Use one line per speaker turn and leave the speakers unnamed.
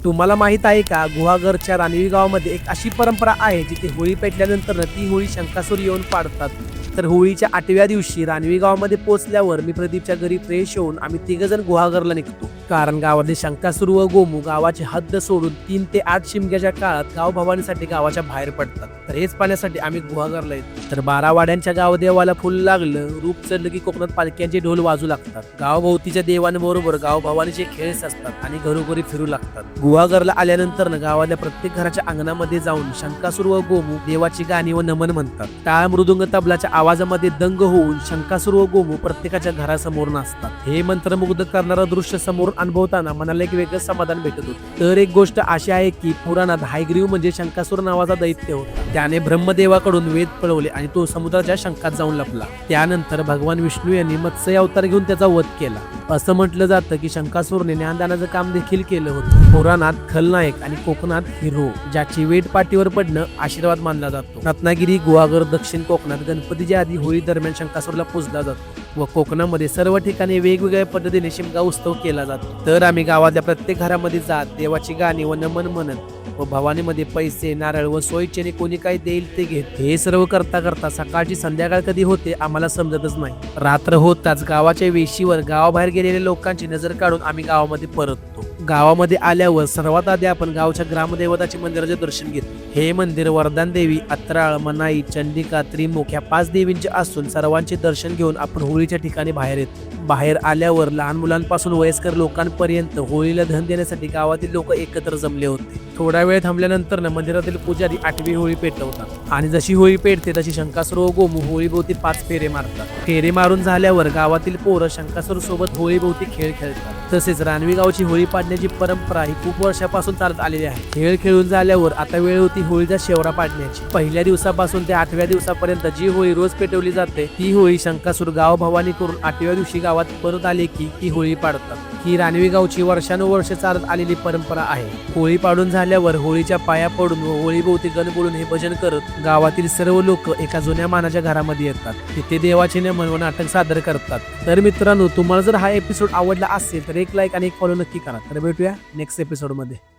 तुम्हाला माहित आहे का, गुहागरच्या रानवी गावामध्ये एक अशी परंपरा आहे जिथे होळी पेटल्यानंतर ती होळी शंकासूर येऊन पाडतात. तर होळीच्या 8व्या दिवशी रानवी गावामध्ये पोहोचल्यावर मी प्रदीपच्या घरी फ्रेश होऊन आम्ही तिघजण गुहागरला निघतो. कारण गावातले शंकासूर व गोमू गावाची हद्द सोडून 3 ते 8 शिमग्याच्या काळात गाव भवानीसाठी गावाच्या बाहेर पडतात. तर हेच पाहण्यासाठी आम्ही गुहागरला येतो. तर 12 वाड्यांच्या गाव देवाला फुल लागलं, रूप चढलं की कोकणात पालख्यांचे ढोल वाजू लागतात. गावभोवतीच्या देवांबरोबर गाव भवानीचे खेळ असतात आणि घरोघरी फिरू लागतात. गुहागरला आल्यानंतर गावातल्या प्रत्येक घराच्या अंगणामध्ये जाऊन शंकासूर व गोमू देवाची गाणी व नमन म्हणतात. टाळ मृदुंग तबलाच्या आवाजामध्ये दंग होऊन शंकासूर व गोमू प्रत्येकाच्या घरासमोर नाचतात. हे मंत्रमुग्ध करणारं दृश्य समोर अनुभवताना मनाला एक वेगळं समाधान भेटत होतं. तर एक गोष्ट अशी आहे की पुराणात हायग्रीव म्हणजे शंकासूर नावाचा दैत्य होता. त्याने ब्रह्मदेवाकडून वेद पळवले आणि तो समुद्राच्या शंकात जाऊन लपला. त्यानंतर भगवान विष्णू यांनी मत्स्य अवतार घेऊन त्याचा वध केला. असं म्हटलं जातं की शंकासूरने ज्ञानदानाचं काम देखील केलं होतं. पुराणात खलनायक आणि कोकणात हिरो ज्याची वेट पाठीवर पडणं आशीर्वाद मानला जातो. रत्नागिरी, गुहागर, दक्षिण कोकणात गणपतीच्या आधी होळी दरम्यान शंकासूरला पूजला जातो व कोकणामध्ये सर्व ठिकाणी वेगवेगळ्या पद्धतीने शिमगा उत्सव केला जातो. तर आम्ही गावातल्या प्रत्येक घरामध्ये जात देवाची गाणी व नमन म्हणत व भवानीमध्ये पैसे, नारळ व सोयीचेने कोणी काही देईल ते घेत. हे सर्व करता करता सकाळची संध्याकाळ कधी होते आम्हाला समजतच नाही. रात्र होताच गावाच्या वेशीवर गावाबाहेर गेलेल्या लोकांची नजर काढून आम्ही गावामध्ये परततो. गावामध्ये आल्यावर सर्वात आधी आपण गावच्या ग्रामदेवताचे मंदिराचे दर्शन घेतो. हे मंदिर वरदान देवी, अत्राळ, मनाई, चंडिका, त्रिमुख या 5 देवींचे असून सर्वांचे दर्शन घेऊन आपण होळीच्या ठिकाणी बाहेर येतो. बाहेर आल्यावर लहान मुलांपासून वयस्कर लोकांपर्यंत होळीला धन देण्यासाठी गावातील लोक एकत्र जमले होते. थोडा वेळ थांबल्यानंतर मंदिरातील पुजारी 8वी होळी पेटवतात आणि जशी होळी पेटते तशी शंकासूर व गोमू होळीभोवती 5 फेरे मारतात. फेरे मारून झाल्यावर गावातील पोरं शंकासूर सोबत होळीभोवती खेळ खेळतात. तसेच रानवी गावची होळी पाडण्याची परंपरा ही खूप वर्षापासून चालत आलेली आहे. खेळ खेळून झाल्यावर आता वेळ होती होळीचा शेवरा पाडण्याची. पहिल्या दिवसापासून ते 8व्या दिवसापर्यंत जी होळी रोज पेटवली जाते ती होळी शंकासूर गाव भवानी करून 8व्या दिवशी गावात परत आले की ती होळी पाडतात. ही रानवी गावची वर्षानुवर्ष चालत आलेली परंपरा आहे. होळी पाडून झाल्यावर होळीच्या पाया पडून व होळीभोवती गण बोलून हे भजन करत गावातील सर्व लोक एका जुन्या मानाच्या घरामध्ये येतात. तिथे देवाचे नमन व नाटक सादर करतात. तर मित्रांनो, तुम्हाला जर हा एपिसोड आवडला असेल तर एक लाईक आणि एक फॉलो नक्की करा. तर भेटूया नेक्स्ट एपिसोड मध्ये.